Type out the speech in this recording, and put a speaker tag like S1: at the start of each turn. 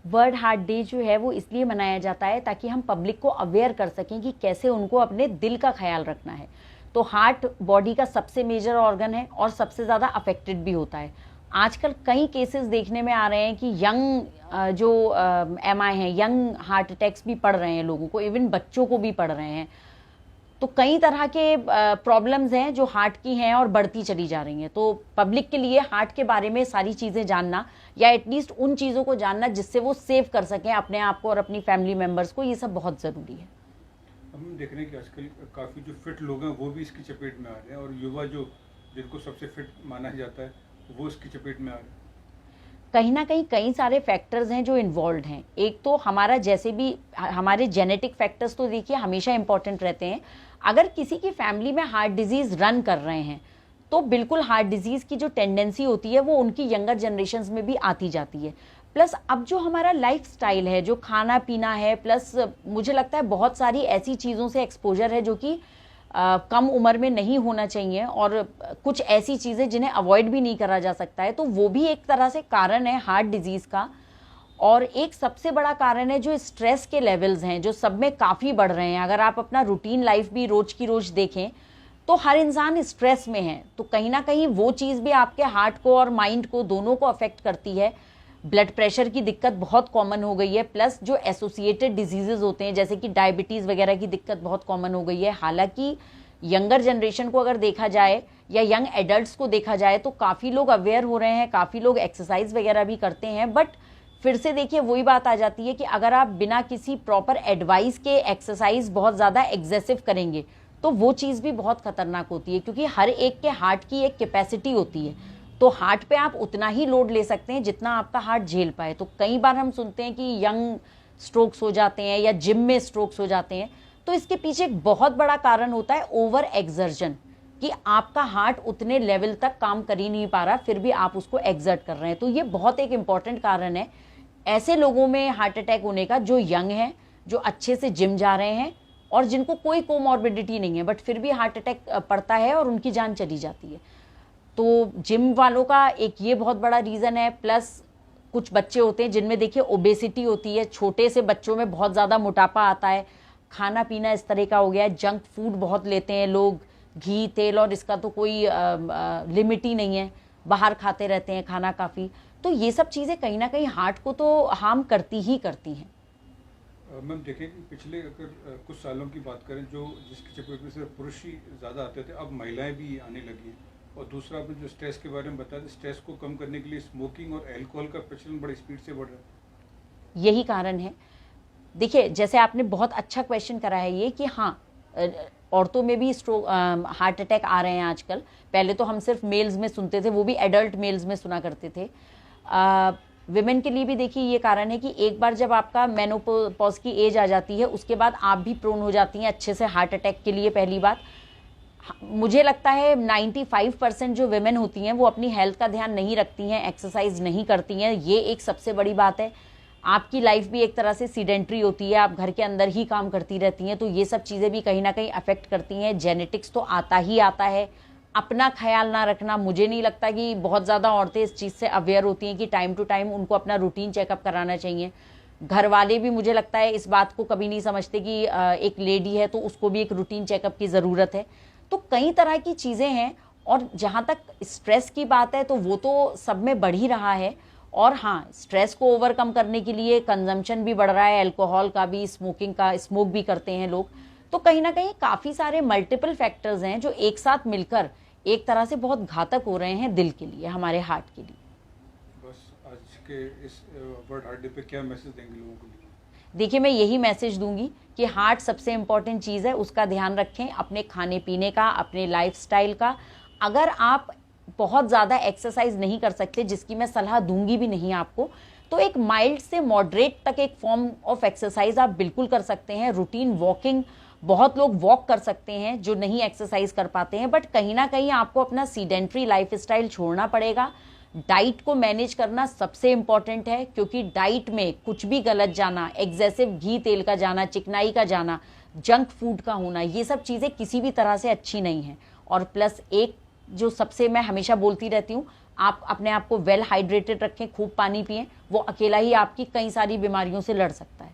S1: World heart day जो है वो इसलिए मनाया जाता है ताकि हम पब्लिक को अवेयर कर सकें कि कैसे उनको अपने दिल का ख्याल रखना है। तो हार्ट बॉडी का सबसे मेजर ऑर्गन है और सबसे ज़्यादा अफेक्टेड भी होता है। आजकल कई केसेस देखने में आ रहे हैं कि यंग जो एमआई हैं, यंग हार्ट अटैक्स भी पड़ रहे हैं लोगों को, इवन बच्चों को भी पड़ रहे हैं। तो कई तरह के प्रॉब्लम्स हैं जो हार्ट की हैं और बढ़ती चली जा रही हैं। तो पब्लिक के लिए हार्ट के बारे में सारी चीज़ें जानना या एटलीस्ट उन चीज़ों को जानना जिससे वो सेव कर सकें अपने आप को और अपनी फैमिली मेम्बर्स को, ये सब बहुत ज़रूरी है।
S2: हम देख रहे हैं कि आजकल काफ़ी जो फिट लोग हैं वो भी इसकी चपेट में आ रहे हैं, और युवा जो जिनको सबसे फिट माना जाता है वो इसकी चपेट में आ रहे हैं।
S1: कहीं ना कहीं कई सारे फैक्टर्स हैं जो इन्वॉल्व हैं। एक तो हमारा जैसे भी हमारे जेनेटिक फैक्टर्स तो देखिए हमेशा इंपॉर्टेंट रहते हैं। अगर किसी की फैमिली में हार्ट डिजीज़ रन कर रहे हैं तो बिल्कुल हार्ट डिजीज़ की जो टेंडेंसी होती है वो उनकी यंगर जनरेशन्स में भी आती जाती है। प्लस अब जो हमारा लाइफ स्टाइल है, जो खाना पीना है, प्लस मुझे लगता है बहुत सारी ऐसी चीज़ों से एक्सपोजर है जो कि कम उम्र में नहीं होना चाहिए, और कुछ ऐसी चीज़ें जिन्हें अवॉइड भी नहीं करा जा सकता है, तो वो भी एक तरह से कारण है हार्ट डिजीज़ का। और एक सबसे बड़ा कारण है जो स्ट्रेस के लेवल्स हैं जो सब में काफ़ी बढ़ रहे हैं। अगर आप अपना रूटीन लाइफ भी रोज की रोज देखें तो हर इंसान स्ट्रेस में है, तो कहीं ना कहीं वो चीज़ भी आपके हार्ट को और माइंड को दोनों को अफेक्ट करती है। ब्लड प्रेशर की दिक्कत बहुत कॉमन हो गई है, प्लस जो एसोसिएटेड डिजीजेज होते हैं जैसे कि डायबिटीज़ वगैरह की दिक्कत बहुत कॉमन हो गई है। हालांकि यंगर जनरेशन को अगर देखा जाए या यंग एडल्ट्स को देखा जाए तो काफ़ी लोग अवेयर हो रहे हैं, काफ़ी लोग एक्सरसाइज वगैरह भी करते हैं। बट फिर से देखिए वही बात आ जाती है कि अगर आप बिना किसी प्रॉपर एडवाइस के एक्सरसाइज बहुत ज़्यादा एग्जेसिव करेंगे तो वो चीज़ भी बहुत खतरनाक होती है, क्योंकि हर एक के हार्ट की एक कैपेसिटी होती है। तो हार्ट पे आप उतना ही लोड ले सकते हैं जितना आपका हार्ट झेल पाए। तो कई बार हम सुनते हैं कि यंग स्ट्रोक्स हो जाते हैं या जिम में स्ट्रोक्स हो जाते हैं, तो इसके पीछे एक बहुत बड़ा कारण होता है ओवर एक्सर्जन, कि आपका हार्ट उतने लेवल तक काम कर ही नहीं पा रहा फिर भी आप उसको एक्सर्ट कर रहे हैं। तो ये बहुत एक इंपॉर्टेंट कारण है ऐसे लोगों में हार्ट अटैक होने का जो यंग हैं, जो अच्छे से जिम जा रहे हैं और जिनको कोई कोमॉर्बिडिटी नहीं है, बट फिर भी हार्ट अटैक पड़ता है और उनकी जान चली जाती है। तो जिम वालों का एक ये बहुत बड़ा रीज़न है। प्लस कुछ बच्चे होते हैं जिनमें देखिए ओबेसिटी होती है, छोटे से बच्चों में बहुत ज़्यादा मोटापा आता है। खाना पीना इस तरह का हो गया है, जंक फूड बहुत लेते हैं लोग, घी तेल, और इसका तो कोई लिमिट ही नहीं है, बाहर खाते रहते हैं खाना काफ़ी। तो ये सब चीज़ें कहीं ना कहीं हार्ट को तो हार्म करती ही करती हैं।
S2: मैम देखें कि पिछले अगर कुछ सालों की बात करें जो जिसकी चपेट में सिर्फ पुरुष ही ज़्यादा आते थे, अब महिलाएं भी आने लगी हैं। और दूसरा आपने जो स्ट्रेस के बारे में बताया, स्ट्रेस को कम करने के लिए स्मोकिंग और अल्कोहल का प्रचलन बड़ी स्पीड से बढ़ रहा है।
S1: यही कारण है। देखिए जैसे आपने बहुत अच्छा क्वेश्चन करा है ये कि हाँ, औरतों में भी स्ट्रोक हार्ट अटैक आ रहे हैं आजकल। पहले तो हम सिर्फ मेल्स में सुनते थे, वो भी एडल्ट मेल्स में सुना करते थे। विमेन के लिए भी देखिए ये कारण है कि एक बार जब आपका मेनोपॉज की एज आ जाती है उसके बाद आप भी प्रोन हो जाती हैं अच्छे से हार्ट अटैक के लिए। पहली बात, मुझे लगता है 95% जो विमेन होती हैं वो अपनी हेल्थ का ध्यान नहीं रखती हैं, एक्सरसाइज नहीं करती हैं, ये एक सबसे बड़ी बात है। आपकी लाइफ भी एक तरह से सीडेंट्री होती है, आप घर के अंदर ही काम करती रहती हैं, तो ये सब चीज़ें भी कहीं ना कहीं अफेक्ट करती हैं। जेनेटिक्स तो आता ही आता है। अपना ख्याल ना रखना, मुझे नहीं लगता कि बहुत ज़्यादा औरतें इस चीज़ से अवेयर होती हैं कि टाइम टू टाइम उनको अपना रूटीन चेकअप कराना चाहिए। घर वाले भी मुझे लगता है इस बात को कभी नहीं समझते कि एक लेडी है तो उसको भी एक रूटीन चेकअप की ज़रूरत है। तो कई तरह की चीज़ें हैं। और जहाँ तक स्ट्रेस की बात है तो वो तो सब में बढ़ ही रहा है। और हाँ, स्ट्रेस को ओवरकम करने के लिए कंजम्पशन भी बढ़ रहा है, अल्कोहल का भी, स्मोकिंग का, स्मोक भी करते हैं लोग। तो कहीं ना कहीं काफ़ी सारे मल्टीपल फैक्टर्स हैं जो एक साथ मिलकर एक तरह से बहुत घातक हो रहे हैं दिल के लिए, हमारे हार्ट के लिए।
S2: बस आज के इस वर्ल्ड हार्ट डे पे क्या मैसेज देंगे लोगों को?
S1: देखिए मैं यही मैसेज दूंगी कि हार्ट सबसे इम्पॉर्टेंट चीज़ है, उसका ध्यान रखें, अपने खाने पीने का, अपने लाइफस्टाइल का। अगर आप बहुत ज़्यादा एक्सरसाइज नहीं कर सकते, जिसकी मैं सलाह दूंगी भी नहीं आपको, तो एक माइल्ड से मॉडरेट तक एक फॉर्म ऑफ एक्सरसाइज आप बिल्कुल कर सकते हैं। रूटीन वॉकिंग, बहुत लोग वॉक कर सकते हैं जो नहीं एक्सरसाइज कर पाते हैं, बट कहीं ना कहीं आपको अपना सीडेंट्री लाइफस्टाइल छोड़ना पड़ेगा। डाइट को मैनेज करना सबसे इंपॉर्टेंट है, क्योंकि डाइट में कुछ भी गलत जाना, एग्जेसिव घी तेल का जाना, चिकनाई का जाना, जंक फूड का होना, ये सब चीज़ें किसी भी तरह से अच्छी नहीं हैं। और प्लस एक जो सबसे मैं हमेशा बोलती रहती हूँ, आप अपने आप को वेल हाइड्रेटेड रखें, खूब पानी पिएं, वो अकेला ही आपकी कई सारी बीमारियों से लड़ सकता है।